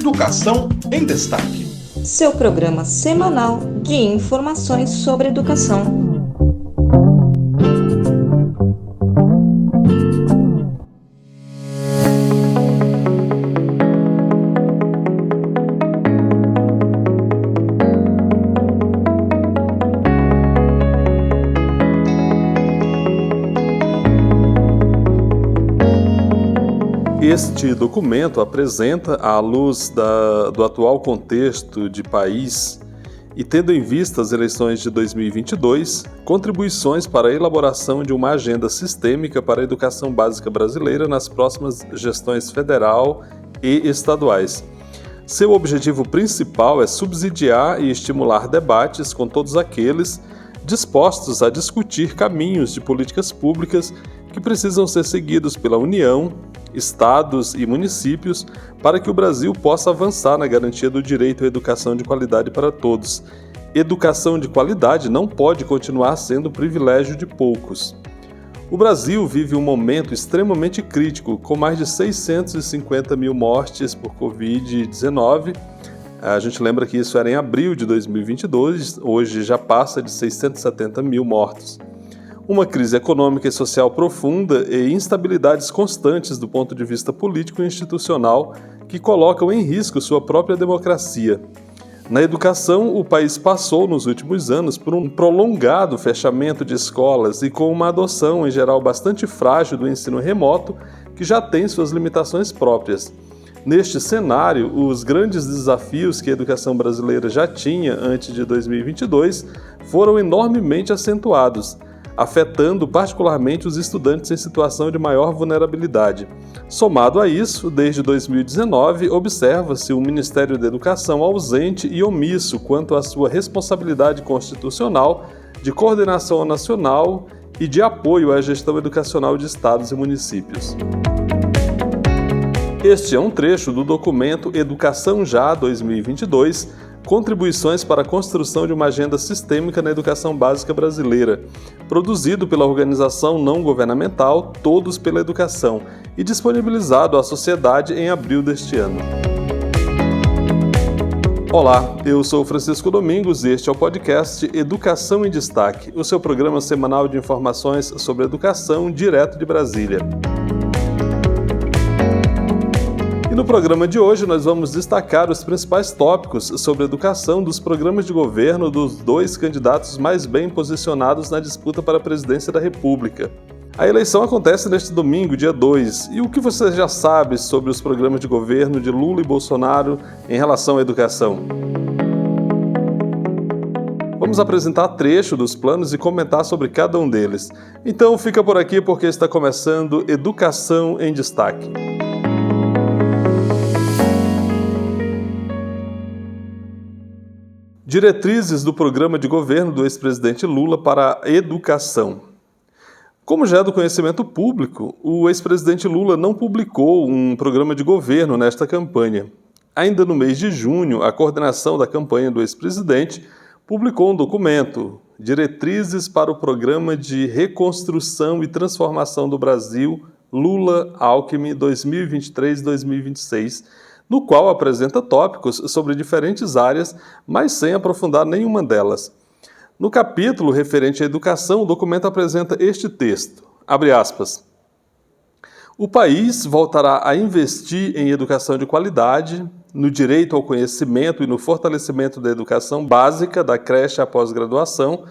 Educação em Destaque. Seu programa semanal de informações sobre educação. Este documento apresenta, à luz do atual contexto de país e tendo em vista as eleições de 2022, contribuições para a elaboração de uma agenda sistêmica para a educação básica brasileira nas próximas gestões federal e estaduais. Seu objetivo principal é subsidiar e estimular debates com todos aqueles dispostos a discutir caminhos de políticas públicas que precisam ser seguidos pela União, estados e municípios para que o Brasil possa avançar na garantia do direito à educação de qualidade para todos. Educação de qualidade não pode continuar sendo privilégio de poucos. O Brasil vive um momento extremamente crítico, com mais de 650 mil mortes por Covid-19. A gente lembra que isso era em abril de 2022, hoje já passa de 670 mil mortos. Uma crise econômica e social profunda e instabilidades constantes do ponto de vista político e institucional que colocam em risco sua própria democracia. Na educação, o país passou nos últimos anos por um prolongado fechamento de escolas e com uma adoção, em geral, bastante frágil do ensino remoto, que já tem suas limitações próprias. Neste cenário, os grandes desafios que a educação brasileira já tinha antes de 2022 foram enormemente acentuados, afetando particularmente os estudantes em situação de maior vulnerabilidade. Somado a isso, desde 2019, observa-se um Ministério da Educação ausente e omisso quanto à sua responsabilidade constitucional de coordenação nacional e de apoio à gestão educacional de estados e municípios. Este é um trecho do documento Educação Já 2022, Contribuições para a construção de uma agenda sistêmica na educação básica brasileira, produzido pela organização não governamental Todos pela Educação e disponibilizado à sociedade em abril deste ano. Olá, eu sou Francisco Domingos e este é o podcast Educação em Destaque, o seu programa semanal de informações sobre educação direto de Brasília. No programa de hoje, nós vamos destacar os principais tópicos sobre educação dos programas de governo dos dois candidatos mais bem posicionados na disputa para a presidência da República. A eleição acontece neste domingo, dia 2, e o que você já sabe sobre os programas de governo de Lula e Bolsonaro em relação à educação? Vamos apresentar trecho dos planos e comentar sobre cada um deles. Então fica por aqui porque está começando Educação em Destaque. Diretrizes do programa de governo do ex-presidente Lula para a educação. Como já é do conhecimento público, o ex-presidente Lula não publicou um programa de governo nesta campanha. Ainda no mês de junho, a coordenação da campanha do ex-presidente publicou um documento, Diretrizes para o Programa de Reconstrução e Transformação do Brasil, Lula-Alckmin 2023-2026, no qual apresenta tópicos sobre diferentes áreas, mas sem aprofundar nenhuma delas. No capítulo referente à educação, o documento apresenta este texto, abre aspas, o país voltará a investir em educação de qualidade, no direito ao conhecimento e no fortalecimento da educação básica, da creche à pós-graduação,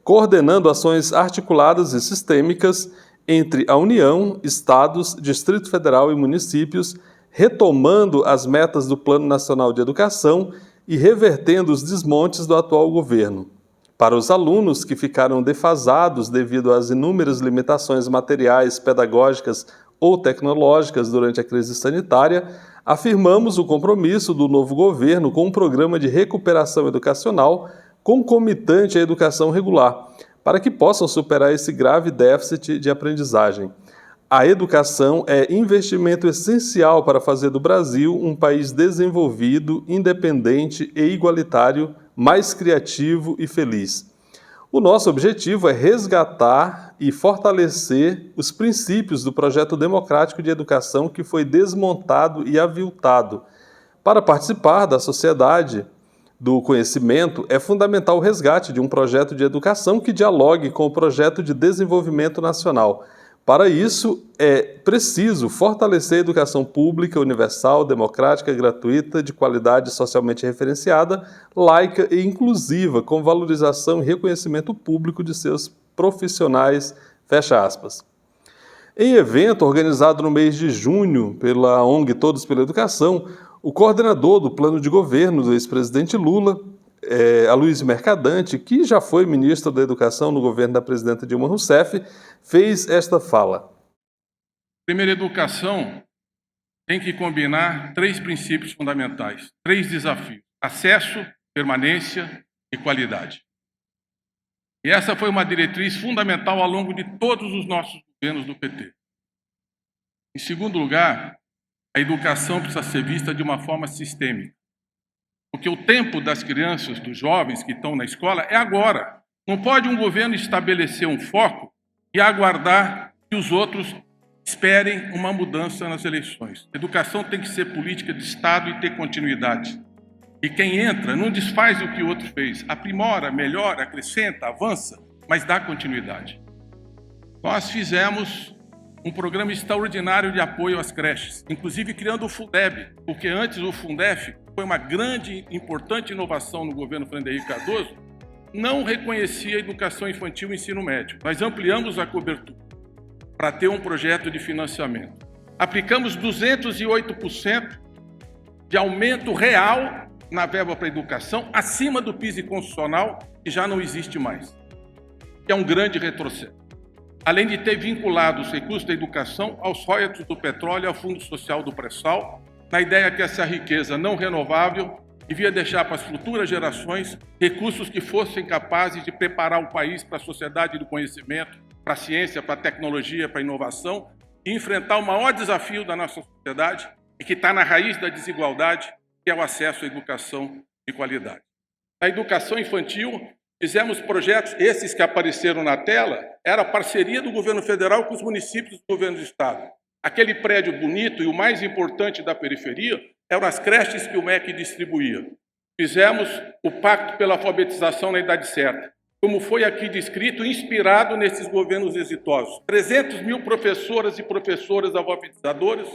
coordenando ações articuladas e sistêmicas entre a União, estados, Distrito Federal e municípios, retomando as metas do Plano Nacional de Educação e revertendo os desmontes do atual governo. Para os alunos que ficaram defasados devido às inúmeras limitações materiais, pedagógicas ou tecnológicas durante a crise sanitária, afirmamos o compromisso do novo governo com um programa de recuperação educacional concomitante à educação regular, para que possam superar esse grave déficit de aprendizagem. A educação é investimento essencial para fazer do Brasil um país desenvolvido, independente e igualitário, mais criativo e feliz. O nosso objetivo é resgatar e fortalecer os princípios do projeto democrático de educação que foi desmontado e aviltado, Para participar da sociedade do conhecimento, é fundamental o resgate de um projeto de educação que dialogue com o projeto de desenvolvimento nacional. Para isso, é preciso fortalecer a educação pública, universal, democrática, gratuita, de qualidade socialmente referenciada, laica e inclusiva, com valorização e reconhecimento público de seus profissionais, fecha aspas. Em evento organizado no mês de junho pela ONG Todos pela Educação, o coordenador do plano de governo do ex-presidente Lula, Aloysio Mercadante, que já foi ministro da Educação no governo da presidenta Dilma Rousseff, fez esta fala. Primeiro, educação tem que combinar 3 princípios fundamentais, 3 desafios: acesso, permanência e qualidade. E essa foi uma diretriz fundamental ao longo de todos os nossos governos do PT. Em segundo lugar, a educação precisa ser vista de uma forma sistêmica. Porque o tempo das crianças, dos jovens que estão na escola é agora. Não pode um governo estabelecer um foco e aguardar que os outros esperem uma mudança nas eleições. Educação tem que ser política de Estado e ter continuidade. E quem entra não desfaz o que o outro fez, aprimora, melhora, acrescenta, avança, mas dá continuidade. Nós fizemos um programa extraordinário de apoio às creches, inclusive criando o Fundeb, porque antes o Fundef foi uma grande e importante inovação no governo Fernando Henrique Cardoso, não reconhecia a educação infantil e ensino médio. Nós ampliamos a cobertura para ter um projeto de financiamento. Aplicamos 208% de aumento real na verba para a educação, acima do piso constitucional, que já não existe mais, que é um grande retrocesso. Além de ter vinculado os recursos da educação aos royalties do petróleo e ao Fundo Social do Pré-Sal, na ideia que essa riqueza não renovável devia deixar para as futuras gerações recursos que fossem capazes de preparar o país para a sociedade do conhecimento, para a ciência, para a tecnologia, para a inovação e enfrentar o maior desafio da nossa sociedade e que está na raiz da desigualdade, que é o acesso à educação de qualidade. Na educação infantil, fizemos projetos, esses que apareceram na tela, era a parceria do governo federal com os municípios do governo do estado. Aquele prédio bonito e o mais importante da periferia eram as creches que o MEC distribuía. Fizemos o Pacto pela Alfabetização na Idade Certa, como foi aqui descrito, inspirado nesses governos exitosos. 300 mil professoras e professores alfabetizadores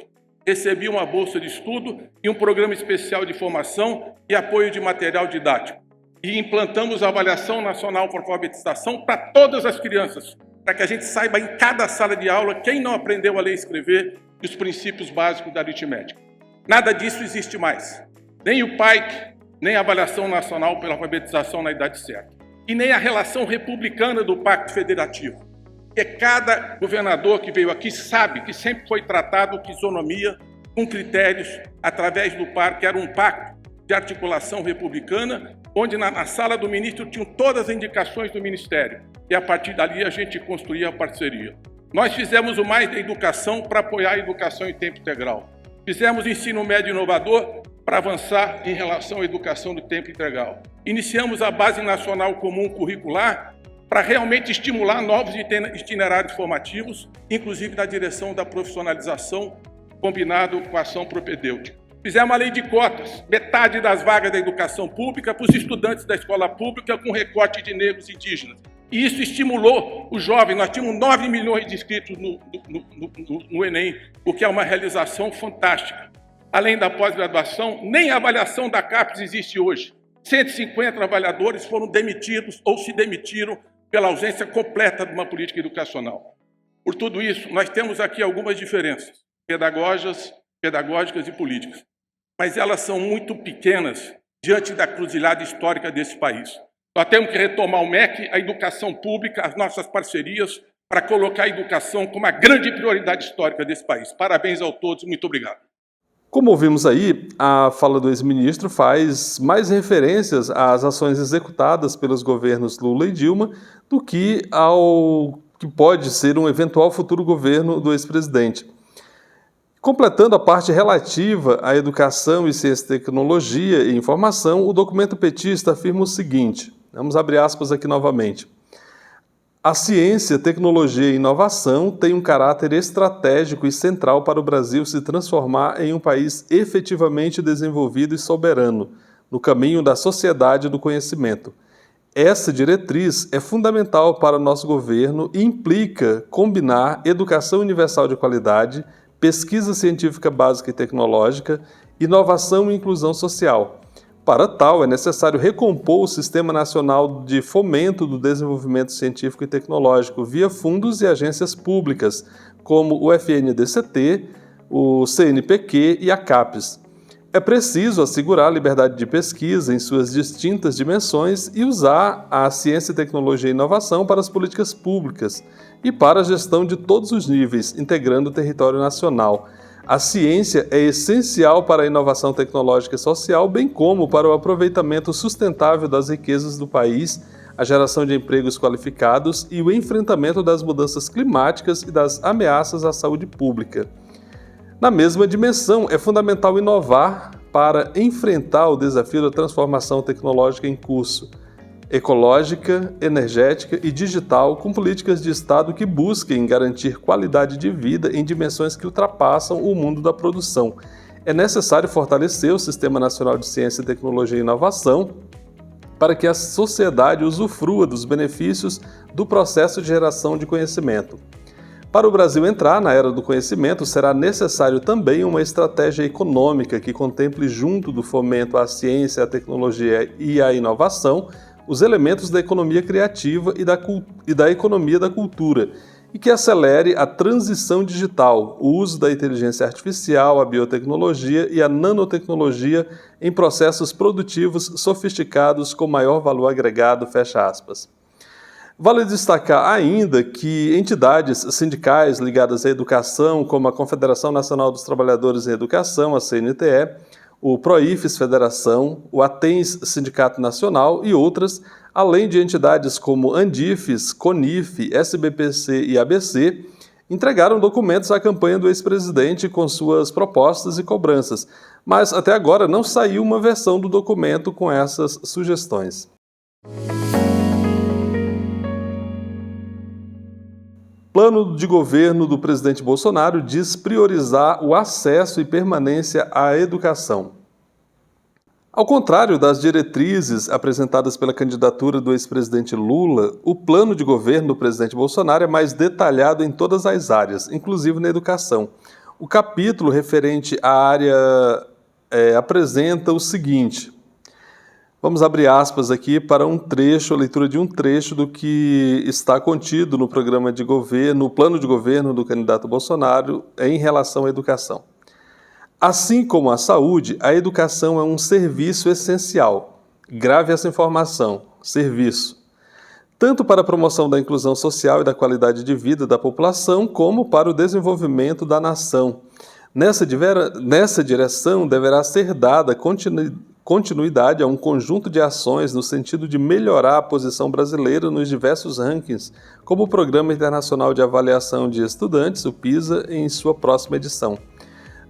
recebiam uma bolsa de estudo e um programa especial de formação e apoio de material didático. E implantamos a avaliação nacional por alfabetização para todas as crianças, para que a gente saiba em cada sala de aula quem não aprendeu a ler e escrever e os princípios básicos da aritmética. Nada disso existe mais. Nem o PAIC, nem a avaliação nacional pela alfabetização na idade certa. E nem a relação republicana do Pacto Federativo. Porque cada governador que veio aqui sabe que sempre foi tratado com isonomia, com critérios, através do PAR, que era um pacto de articulação republicana, onde na sala do ministro tinham todas as indicações do ministério. E a partir dali a gente construía a parceria. Nós fizemos o Mais da Educação para apoiar a educação em tempo integral. Fizemos ensino médio inovador para avançar em relação à educação de tempo integral. Iniciamos a Base Nacional Comum Curricular para realmente estimular novos itinerários formativos, inclusive na direção da profissionalização, combinado com a ação propedêutica. Fizemos a lei de cotas, metade das vagas da educação pública para os estudantes da escola pública com recorte de negros e indígenas. E isso estimulou os jovens. Nós tínhamos 9 milhões de inscritos no Enem, o que é uma realização fantástica. Além da pós-graduação, nem a avaliação da CAPES existe hoje. 150 avaliadores foram demitidos ou se demitiram pela ausência completa de uma política educacional. Por tudo isso, nós temos aqui algumas diferenças pedagógicas e políticas, mas elas são muito pequenas diante da cruzilhada histórica desse país. Nós temos que retomar o MEC, a educação pública, as nossas parcerias, para colocar a educação como a grande prioridade histórica desse país. Parabéns a todos, muito obrigado. Como ouvimos aí, a fala do ex-ministro faz mais referências às ações executadas pelos governos Lula e Dilma do que ao que pode ser um eventual futuro governo do ex-presidente. Completando a parte relativa à educação e ciência, tecnologia e informação, o documento petista afirma o seguinte, vamos abrir aspas aqui novamente. A ciência, tecnologia e inovação têm um caráter estratégico e central para o Brasil se transformar em um país efetivamente desenvolvido e soberano, no caminho da sociedade do conhecimento. Essa diretriz é fundamental para o nosso governo e implica combinar educação universal de qualidade, pesquisa científica básica e tecnológica, inovação e inclusão social. Para tal, é necessário recompor o Sistema Nacional de Fomento do Desenvolvimento Científico e Tecnológico via fundos e agências públicas, como o FNDCT, o CNPq e a CAPES. É preciso assegurar a liberdade de pesquisa em suas distintas dimensões e usar a ciência, tecnologia e inovação para as políticas públicas e para a gestão de todos os níveis, integrando o território nacional. A ciência é essencial para a inovação tecnológica e social, bem como para o aproveitamento sustentável das riquezas do país, a geração de empregos qualificados e o enfrentamento das mudanças climáticas e das ameaças à saúde pública. Na mesma dimensão, é fundamental inovar para enfrentar o desafio da transformação tecnológica em curso, ecológica, energética e digital, com políticas de Estado que busquem garantir qualidade de vida em dimensões que ultrapassam o mundo da produção. É necessário fortalecer o Sistema Nacional de Ciência, Tecnologia e Inovação para que a sociedade usufrua dos benefícios do processo de geração de conhecimento. Para o Brasil entrar na era do conhecimento, será necessário também uma estratégia econômica que contemple, junto do fomento à ciência, à tecnologia e à inovação, os elementos da economia criativa e da economia da cultura, e que acelere a transição digital, o uso da inteligência artificial, a biotecnologia e a nanotecnologia em processos produtivos sofisticados com maior valor agregado, fecha aspas. Vale destacar ainda que entidades sindicais ligadas à educação, como a Confederação Nacional dos Trabalhadores em Educação, a CNTE, o PROIFES Federação, o ATENS Sindicato Nacional e outras, além de entidades como Andifes, CONIF, SBPC e ABC, entregaram documentos à campanha do ex-presidente com suas propostas e cobranças, mas até agora não saiu uma versão do documento com essas sugestões. Plano de governo do presidente Bolsonaro diz priorizar o acesso e permanência à educação. Ao contrário das diretrizes apresentadas pela candidatura do ex-presidente Lula, o plano de governo do presidente Bolsonaro é mais detalhado em todas as áreas, inclusive na educação. O capítulo referente à área apresenta o seguinte. Vamos abrir aspas aqui para a leitura de um trecho do que está contido no programa de governo, no plano de governo do candidato Bolsonaro em relação à educação. Assim como a saúde, a educação é um serviço essencial. Grave essa informação, serviço. Tanto para a promoção da inclusão social e da qualidade de vida da população, como para o desenvolvimento da nação. Nessa direção deverá ser dada continuidade a um conjunto de ações no sentido de melhorar a posição brasileira nos diversos rankings, como o Programa Internacional de Avaliação de Estudantes, o PISA, em sua próxima edição.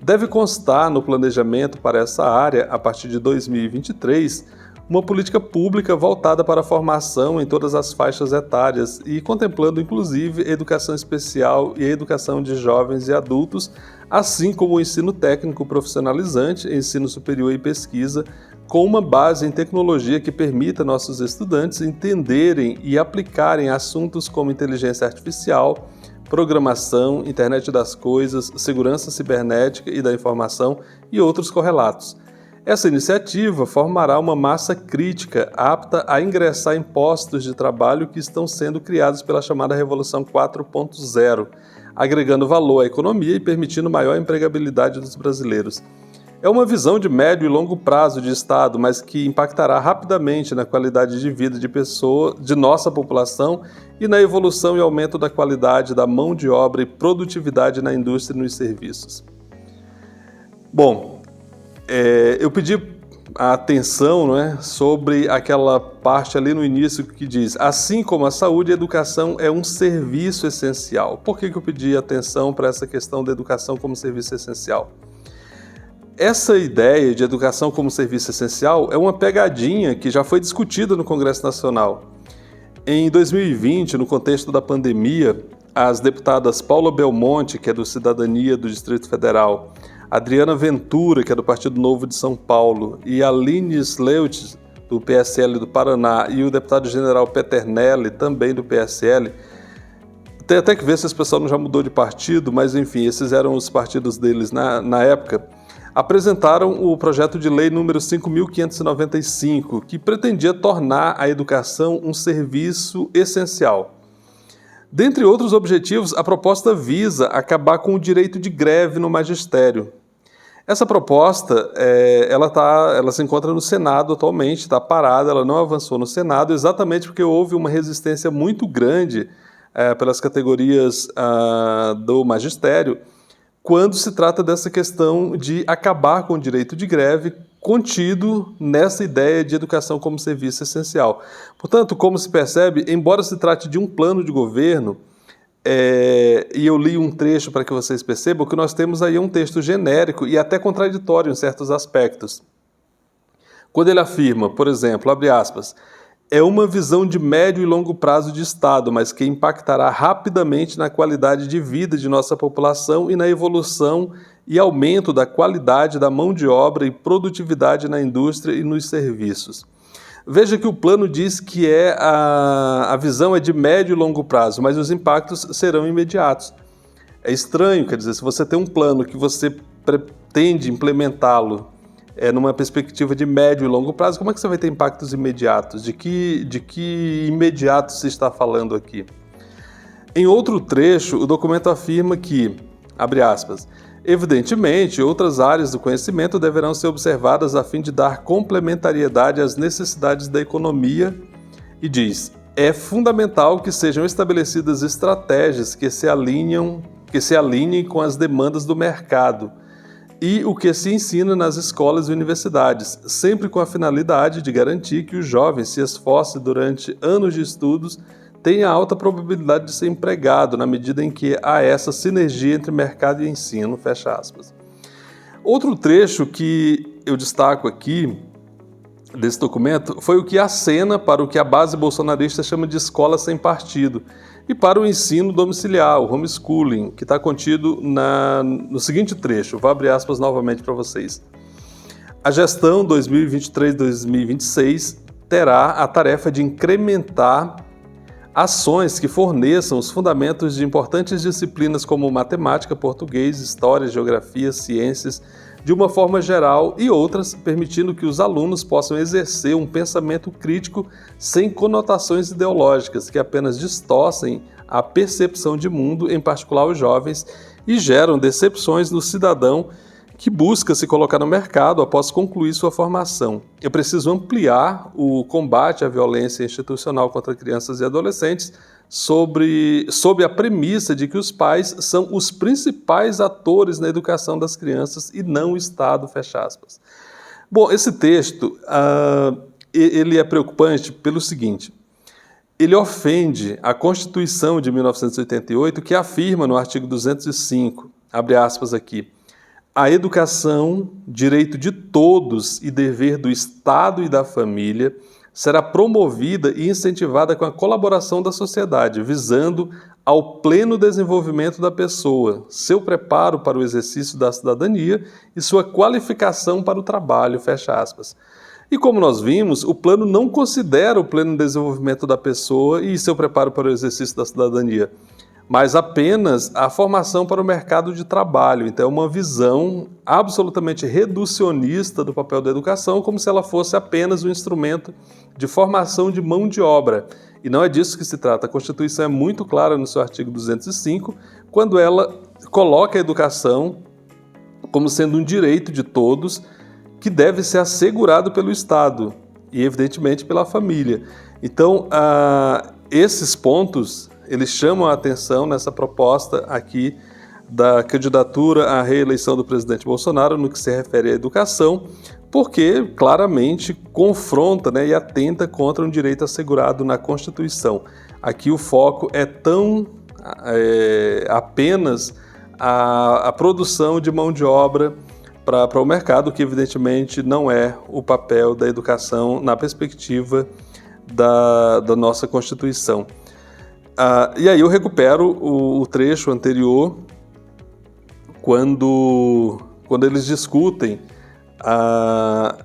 Deve constar no planejamento para essa área, a partir de 2023, uma política pública voltada para a formação em todas as faixas etárias e contemplando inclusive educação especial e educação de jovens e adultos, assim como o ensino técnico profissionalizante, ensino superior e pesquisa, com uma base em tecnologia que permita nossos estudantes entenderem e aplicarem assuntos como inteligência artificial, programação, internet das coisas, segurança cibernética e da informação e outros correlatos. Essa iniciativa formará uma massa crítica apta a ingressar em postos de trabalho que estão sendo criados pela chamada Revolução 4.0, agregando valor à economia e permitindo maior empregabilidade dos brasileiros. É uma visão de médio e longo prazo de Estado, mas que impactará rapidamente na qualidade de vida de nossa população e na evolução e aumento da qualidade da mão de obra e produtividade na indústria e nos serviços. Bom, eu pedi a atenção, sobre aquela parte ali no início que diz: assim como a saúde, a educação é um serviço essencial. Por que eu pedi atenção para essa questão da educação como serviço essencial? Essa ideia de educação como serviço essencial é uma pegadinha que já foi discutida no Congresso Nacional. Em 2020, no contexto da pandemia, as deputadas Paula Belmonte, que é do Cidadania do Distrito Federal, Adriana Ventura, que é do Partido Novo de São Paulo, e Aline Sleutz, do PSL do Paraná, e o deputado general Peternelli, também do PSL, tem até que ver se esse pessoal não já mudou de partido, mas enfim, esses eram os partidos deles na época, apresentaram o projeto de lei número 5.595, que pretendia tornar a educação um serviço essencial. Dentre outros objetivos, a proposta visa acabar com o direito de greve no magistério. Essa proposta, ela se encontra no Senado atualmente, está parada, ela não avançou no Senado, exatamente porque houve uma resistência muito grande pelas categorias do magistério, quando se trata dessa questão de acabar com o direito de greve contido nessa ideia de educação como serviço essencial. Portanto, como se percebe, embora se trate de um plano de governo, e eu li um trecho para que vocês percebam, que nós temos aí um texto genérico e até contraditório em certos aspectos. Quando ele afirma, por exemplo, abre aspas, é uma visão de médio e longo prazo de Estado, mas que impactará rapidamente na qualidade de vida de nossa população e na evolução e aumento da qualidade da mão de obra e produtividade na indústria e nos serviços. Veja que o plano diz que a visão é de médio e longo prazo, mas os impactos serão imediatos. É estranho, quer dizer, se você tem um plano que você pretende implementá-lo numa perspectiva de médio e longo prazo, como é que você vai ter impactos imediatos? De que imediato se está falando aqui? Em outro trecho, o documento afirma que, abre aspas, evidentemente, outras áreas do conhecimento deverão ser observadas a fim de dar complementariedade às necessidades da economia e diz, é fundamental que sejam estabelecidas estratégias que se alinhem com as demandas do mercado e o que se ensina nas escolas e universidades, sempre com a finalidade de garantir que os jovens se esforcem durante anos de estudos tenha alta probabilidade de ser empregado na medida em que há essa sinergia entre mercado e ensino, fecha aspas. Outro trecho que eu destaco aqui desse documento foi o que acena para o que a base bolsonarista chama de escola sem partido e para o ensino domiciliar, o homeschooling, que está contido no seguinte trecho, vou abrir aspas novamente para vocês. A gestão 2023-2026 terá a tarefa de incrementar ações que forneçam os fundamentos de importantes disciplinas como matemática, português, história, geografia, ciências, de uma forma geral e outras, permitindo que os alunos possam exercer um pensamento crítico sem conotações ideológicas que apenas distorcem a percepção de mundo, em particular os jovens, e geram decepções no cidadão que busca se colocar no mercado após concluir sua formação. É preciso ampliar o combate à violência institucional contra crianças e adolescentes sob a premissa de que os pais são os principais atores na educação das crianças e não o Estado, fecha aspas. Bom, esse texto ele é preocupante pelo seguinte, ele ofende a Constituição de 1988 que afirma no artigo 205, abre aspas aqui, a educação, direito de todos e dever do Estado e da família, será promovida e incentivada com a colaboração da sociedade, visando ao pleno desenvolvimento da pessoa, seu preparo para o exercício da cidadania e sua qualificação para o trabalho, fecha aspas. E como nós vimos, o plano não considera o pleno desenvolvimento da pessoa e seu preparo para o exercício da cidadania, mas apenas a formação para o mercado de trabalho. Então é uma visão absolutamente reducionista do papel da educação, como se ela fosse apenas um instrumento de formação de mão de obra. E não é disso que se trata. A Constituição é muito clara no seu artigo 205, quando ela coloca a educação como sendo um direito de todos que deve ser assegurado pelo Estado e, evidentemente, pela família. Então, esses pontos eles chamam a atenção nessa proposta aqui da candidatura à reeleição do presidente Bolsonaro no que se refere à educação, porque claramente confronta, e atenta contra um direito assegurado na Constituição. Aqui o foco é apenas a produção de mão de obra para o mercado, que evidentemente não é o papel da educação na perspectiva da nossa Constituição. E aí eu recupero o trecho anterior, quando eles discutem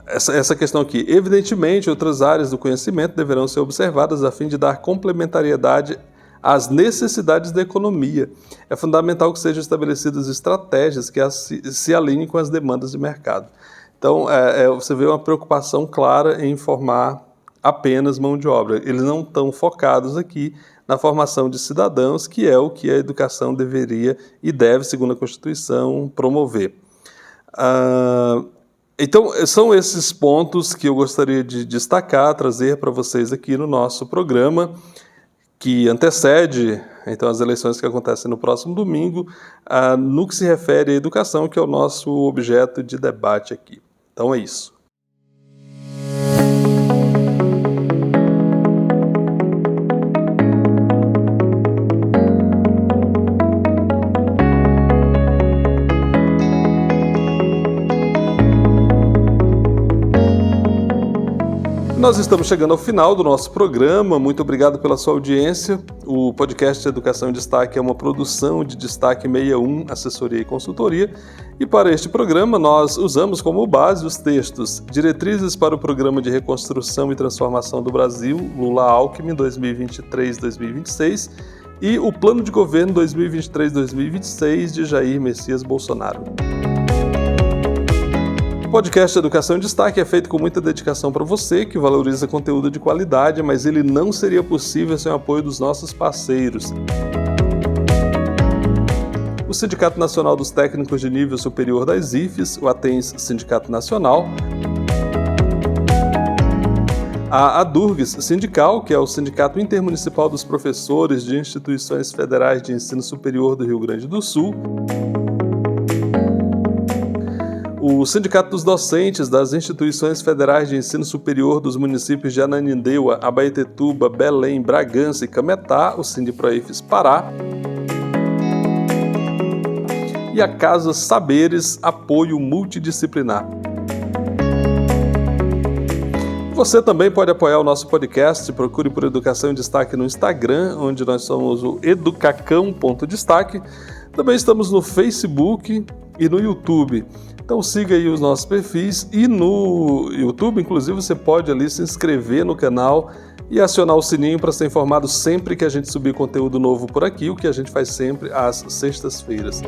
essa questão aqui. Evidentemente, outras áreas do conhecimento deverão ser observadas a fim de dar complementariedade às necessidades da economia. É fundamental que sejam estabelecidas estratégias que se alinhem com as demandas de mercado. Então, você vê uma preocupação clara em formar apenas mão de obra. Eles não estão focados aqui na formação de cidadãos, que é o que a educação deveria e deve, segundo a Constituição, promover. Então, são esses pontos que eu gostaria de destacar, trazer para vocês aqui no nosso programa, que antecede então as eleições que acontecem no próximo domingo, no que se refere à educação, que é o nosso objeto de debate aqui. Então é isso. Nós estamos chegando ao final do nosso programa. Muito obrigado pela sua audiência. O podcast Educação em Destaque é uma produção de Destaque 61, assessoria e consultoria. E para este programa nós usamos como base os textos Diretrizes para o Programa de Reconstrução e Transformação do Brasil, Lula-Alckmin 2023-2026 e o Plano de Governo 2023-2026 de Jair Messias Bolsonaro. O podcast Educação em Destaque é feito com muita dedicação para você, que valoriza conteúdo de qualidade, mas ele não seria possível sem o apoio dos nossos parceiros. O Sindicato Nacional dos Técnicos de Nível Superior das IFES, o ATENS Sindicato Nacional, a ADURGS Sindical, que é o Sindicato Intermunicipal dos Professores de Instituições Federais de Ensino Superior do Rio Grande do Sul, o Sindicato dos Docentes das Instituições Federais de Ensino Superior dos municípios de Ananindeua, Abaetetuba, Belém, Bragança e Cametá, o Sindiproifes Pará, e a Casa Saberes Apoio Multidisciplinar. Você também pode apoiar o nosso podcast, procure por Educação em Destaque no Instagram, onde nós somos o educacão.destaque. Também estamos no Facebook e no YouTube. Então siga aí os nossos perfis e no YouTube, inclusive, você pode ali se inscrever no canal e acionar o sininho para ser informado sempre que a gente subir conteúdo novo por aqui, o que a gente faz sempre às sextas-feiras.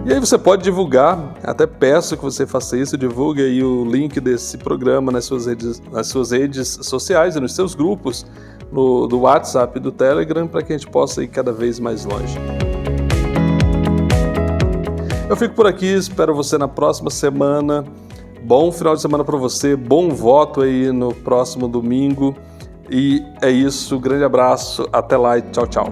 E aí você pode divulgar, até peço que você faça isso, divulgue aí o link desse programa nas suas redes sociais e nos seus grupos, do WhatsApp e do Telegram, para que a gente possa ir cada vez mais longe. Eu fico por aqui, espero você na próxima semana. Bom final de semana para você, bom voto aí no próximo domingo. E é isso, grande abraço, até lá e tchau, tchau.